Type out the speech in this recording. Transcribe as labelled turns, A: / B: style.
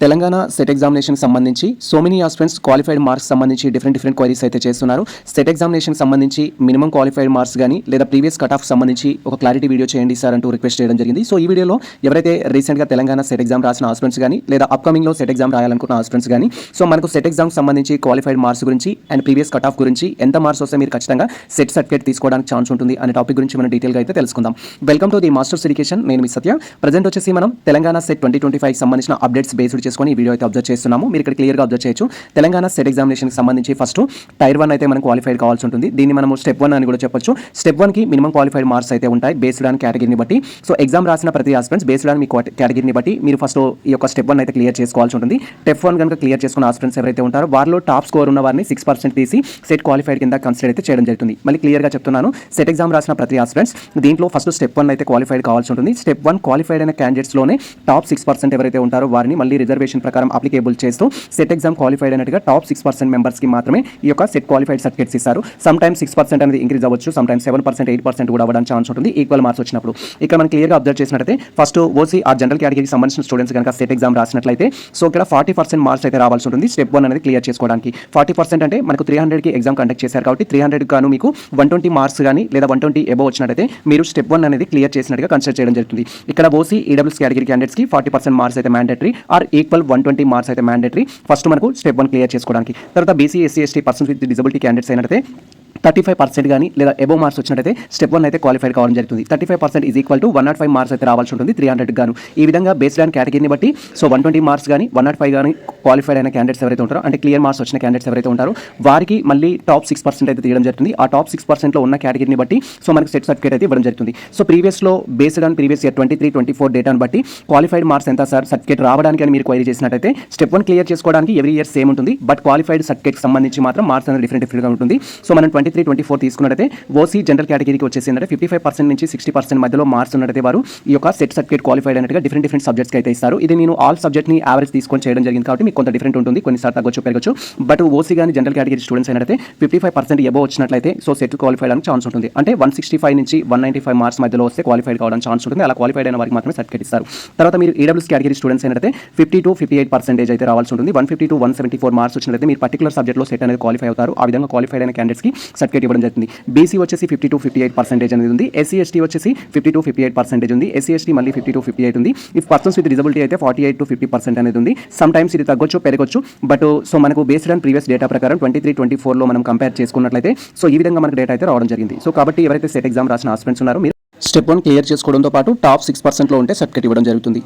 A: Telangana set examination సంబంధించి so many aspirants qualified marks సంబంధించి different queries అయితే చేస్తున్నారు. సెట్ ఎగ్జామినేషన్ సంబంధించి మినిమం క్వాలిఫైడ్ మార్క్స్ కానీ లేదా ప్రీవియస్ కట్ ఆఫ్ సంబంధించి ఒక క్లారిటీ వీడియో చేయండి సార్ అంటూ రిక్వెస్ట్ చేయడం జరిగింది. సో ఈ వీడియోలో ఎవరైతే రీసెంట్గా తెలంగాణ సెట్ ఎగ్జామ్ రాసిన ఆస్పిరెంట్స్ కానీ లేదా అప్కమింగ్లో సెట్ ఎగ్జామ్ రాయాలనుకున్న ఆస్పిరెంట్స్ కానీ సో మనకు సెట్ ఎగ్జామ్ సంబంధించి క్వాలిఫైడ్ మార్క్స్ గురించి అండ్ ప్రీవియస్ కట్ ఆఫ్ గురించి ఎంత మార్క్స్ వస్తే మీరు ఖచ్చితంగా సెట్ సర్టిఫికేట్ తీసుకోవడానికి ఛాన్స్ ఉంటుంది అనే టాపిక్ గురించి మనం డీటెయిల్గా అయితే తెలుసుకుందాం. Welcome to the masters education. నేను మీ సత్య. ప్రజెంట్ వచ్చేసి మనం తెలంగాణ సెట్ 2025 సంబంధించిన అప్డేట్స్ బేస్డ్ చేసుకొని ఈ వీడియో అయితే అబ్జర్వ్ చేస్తున్నాము. మీరు ఇక్కడ క్లియర్గా అబ్జర్వ్ చేయొచ్చు. తెలంగాణ సెట్ ఎగ్జామినేషన్కి సంబంధించి ఫస్ట్ టైర్ 1 అయితే మనం క్వాలిఫైడ్ కావాల్సి ఉంటుంది. దీన్ని మనం స్టెప్ 1 అని కూడా చెప్పొచ్చు. స్టెప్ 1కి మినిమం క్వాలిఫైడ్ మార్క్స్ అయితే ఉంటాయి బేస్డ్ ఆన్ కేటగిరీని బట్టి. సో ఎగ్జామ్ రాసిన ప్రతి ఆస్పిరెంట్స్ బేస్డ్ ఆన్ మీ కేటగిరీని బట్టి మీరు ఫస్ట్ ఈ యొక్క స్టెప్ 1 అయితే క్లియర్ చేసుకోవాల్సి ఉంటుంది. స్టెప్ 1 కనుక క్లియర్ చేసుకున్న ఆస్పిరెంట్స్ ఎవరైతే ఉంటారో వారిలో టాప్ స్కోర్ ఉన్న వారిని 6% తీసి సెట్ క్వాలిఫైడ్ కింద కన్సిడర్ అయితే చేయడం జరుగుతుంది. మళ్ళీ క్లియర్గా చెప్తున్నాను, సెట్ ఎగ్జామ్ రాసిన ప్రతి ఆస్పిరెంట్స్ దీంట్లో ఫస్ట్ స్టెప్ 1 అయితే క్వాలిఫైడ్ కావాల్సి ఉంటుంది. స్టెప్ 1 క్వాలిఫైడ్ అయిన క్యాండిడేట్స్లోనే టాప్ 6% ఎవరైతే ఉంటారో వారిని మళ్ళీ రిజర్వేషన్ ప్రకారం అప్లికేబుల్ చేస్తూ సెట్ ఎగ్జామ్ క్వాలిఫైడ్ అయినట్టుగా టాప్ 6% మెంబర్స్కి మాత్రమే ఈ యొక్క సెట్ క్వాలిఫైడ్ సర్టిఫికేట్స్ ఇస్తారు. సమ్ టైమ్స్ 6% అనేది ఇంక్రీజ్ అవ్వచ్చు, సమ్ టైమ్స్ 7%, 8% కూడా అవ్వడానికి ఛాన్స్ ఉంటుంది ఈక్వల్ మార్క్స్ వచ్చినప్పుడు. ఇక్కడ మనం క్లియర్గా అబ్జర్వ్ చేసినట్లయితే ఫస్ట్ ఓసీ ఆ జనరల్ కేటగిరీకి సంబంధించిన స్టూడెంట్స్ కనుక సెట్ ఎగ్జామ్ రాసినట్లయితే సో ఇక్కడ 40% మార్క్స్ అయితే రావాల్సి ఉంటుంది స్టెప్ 1 అనేది క్లియర్ చేసుకోవడానికి. 40% అంటే మనకు 300కి ఎగ్జామ్ కండక్ట్ చేశారు కాబట్టి 300 గాను మీకు 120 మార్క్స్ కానీ లేదా 120 ఎబో వచ్చినట్లయితే మీరు స్టెప్ 1 అనేది క్లియర్ చేసినట్టుగా కన్సిడర్ చేయడం జరుగుతుంది. ఇక్కడ ఓసీ ఈడబ్ల్యూఎస్ కేటగిరీ క్యాండిడేట్స్కి 40% మార్క్స్ అయితే మ్యాండేటరీ ఆర్ ఈక్వల్ 120 మార్క్స్ అయితే మ్యాండేటరీ ఫస్ట్ మనకు స్టెప్ 1 క్లియర్ చేసుకోవడానికి. తర్వాత BC SC ST persons with disability candidates అయినట్లయితే 35% కానీ లేదా ఎబో మార్క్స్ వచ్చినట్టయితే స్టెప్ 1 అయితే క్వాలిఫైడ్ కావడం జరుగుతుంది. 35% ఈజ్ ఈక్వల్ టు 105 మార్క్స్ అయితే రావాల్సి ఉంటుంది 300 గాను. ఈ విధంగా బేస్డ్ ఆన్ కేటగిరీని బట్టి సో 120 మార్క్స్ కానీ 105 కానీ క్వాలిఫైడ్ అయిన క్యాండిడేట్స్ ఎవరైతే ఉంటారో అంటే క్లియర్ మార్క్స్ వచ్చిన క్యాండిడేట్స్ ఎవరైతే ఉంటారో వారికి మళ్ళీ టాప్ 6% అయితే తీయడం జరుగుతుంది. ఆ టాప్ 6%లో ఉన్న కేటగిరీని బట్టి సో మనకు సెట్ సర్టిఫికేట్ అయితే ఇవ్వడం జరుగుతుంది. సో ప్రీవియస్లో బేస్డ్ ఆన్ ప్రీవియస్ ఇయర్ 23-24 డేటాను బట్టి క్వాలిఫైడ్ మార్క్స్ ఎంత సార్ సర్టిఫికేట్ రావడానికి అని మీరు క్వైరీ చేసినట్టయితే స్టెప్ 1 క్లియర్ చేసుకోవడానికి ఎవ్రీ ఇయర్ సేమ్ ఉంటుంది. బట్ క్వాలిఫైడ్ సర్టిఫికేట్ సంబంధించి మాత్రం మార్క్స్ అనేది డిఫరెంట్గా ఉంటుంది. సో మనం 23-24 తీసుకున్న ఓసీ జనరల్ కేటగిరీకి వచ్చేసి 55% నుంచి 60% మధ్యలో మార్క్స్ ఉన్నట్టయితే వారు ఈ యొక్క సెట్ సర్టిఫికేట్ క్వాలిఫైడ్ అయినట్టుగా డిఫరెంట్ సబ్జెక్ట్స్కి అయితే ఇస్తారు. ఇది నేను ఆల్ సబ్జెక్ట్ని యావరేజ్ తీసుకొని చేయడం జరిగింది కాబట్టి మీకు కొంత డిఫరెంట్ ఉంటుంది, కొన్నిసార్లు తగ్గొచ్చు పెరగచ్చు. బట్ ఓసీ కానీ జనరల్ కేటగిరీ స్టూడెంట్స్ అయినట్టయితే 55% ఎబో వచ్చినట్లయితే సో సెట్ క్వాలిఫైడ్ అని ఛాన్స్ ఉంటుంది. అంటే 165 నుంచి 195 మార్క్స్ మధ్యలో వస్తే క్వాలిఫైడ్ కావడానికి ఛాన్స్ ఉంటుంది. అలా క్వాలిఫైడ్ అయిన వారికి మాత్రమే సర్టిఫికేట్ ఇస్తారు. తర్వాత మీరు ఈడబ్ల్యూఎస్ కేటగిరీ స్టూడెంట్స్ అయినట్టయితే 50-58% అయితే రావాల్సి ఉంటుంది. 150-174 మార్క్స్ వచ్చినట్లయితే మీరు పర్టికులర్ సబ్జెక్ట్లో సెట్ అనేది క్వాలిఫై అవుతారు. ఆ విధంగా క్వాలిఫైడ్ అయిన క్యాండిడేట్స్కి సర్టిఫికేట్ ఇవ్వడం జరుగుతుంది. బీసీ వచ్చేసి 50-58% అనేది ఉంది. ఎస్సీ ఎస్టీ వచ్చేసి 50-58% ఉంది. ఎస్సీ ఎస్టీ మళ్ళీ 50-58 ఉంది. ఇఫ్ పర్సన్స్ విత్ డిజబిలిటీ అయితే 48-50% అనేది ఉంది. సమ్ టైమ్స్ ఇది తగ్గొచ్చు పెరగొచ్చు. బట్ సో మనకు బేస్డ్ ఆన్ ప్రీవియస్ డేటా ప్రకారం 23-24లో మనం కంపేర్ చేసుకున్నట్లయితే సో ఈ విధంగా మనకు డేటా అయితే రావడం జరిగింది. సో కాబట్టి ఎవరైతే సెట్ ఎగ్జామ్ రాసిన ఆస్పిరెంట్స్ ఉన్నారో మీరు స్టెప్ 1 క్లియర్ చేసుకోవడంతో పాటు టాప్ 6%లో ఉంటే సర్టిఫికేట్ ఇవ్వడం జరుగుతుంది.